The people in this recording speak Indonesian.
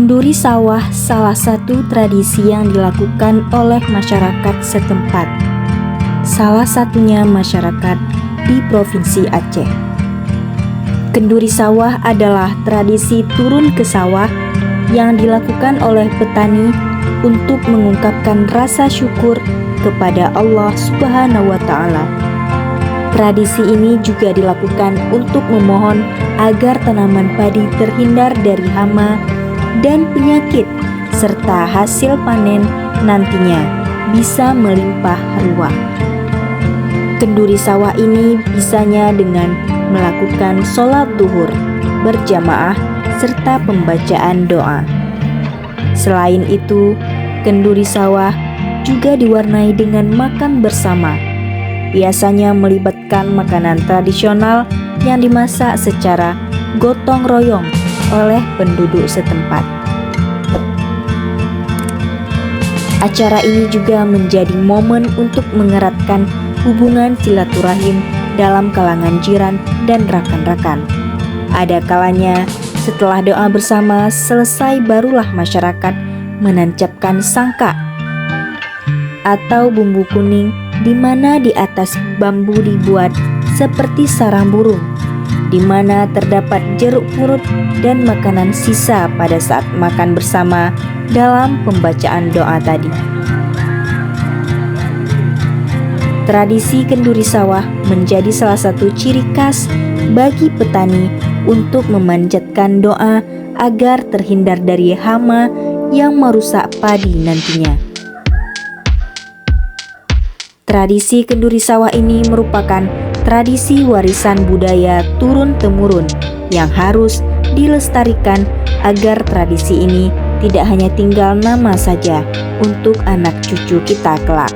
Kenduri sawah salah satu tradisi yang dilakukan oleh masyarakat setempat. Salah satunya masyarakat di Provinsi Aceh. Kenduri sawah adalah tradisi turun ke sawah yang dilakukan oleh petani untuk mengungkapkan rasa syukur kepada Allah Subhanahu wa Ta'ala. Tradisi ini juga dilakukan untuk memohon agar tanaman padi terhindar dari hama dan penyakit, serta hasil panen nantinya bisa melimpah ruah. Kenduri sawah ini bisanya dengan melakukan sholat duhur berjamaah serta pembacaan doa. Selain itu, kenduri sawah juga diwarnai dengan makan bersama. Biasanya melibatkan makanan tradisional yang dimasak secara gotong royong oleh penduduk setempat. Acara ini juga menjadi momen untuk mengeratkan hubungan silaturahim dalam kalangan jiran dan rakan-rakan. Ada kalanya setelah doa bersama selesai barulah masyarakat menancapkan sangka atau bumbu kuning di mana di atas bambu dibuat seperti sarang burung, di mana terdapat jeruk purut dan makanan sisa pada saat makan bersama dalam pembacaan doa tadi. Tradisi kenduri sawah menjadi salah satu ciri khas bagi petani untuk memanjatkan doa agar terhindar dari hama yang merusak padi nantinya. Tradisi kenduri sawah ini merupakan tradisi warisan budaya turun-temurun yang harus dilestarikan agar tradisi ini tidak hanya tinggal nama saja untuk anak cucu kita kelak.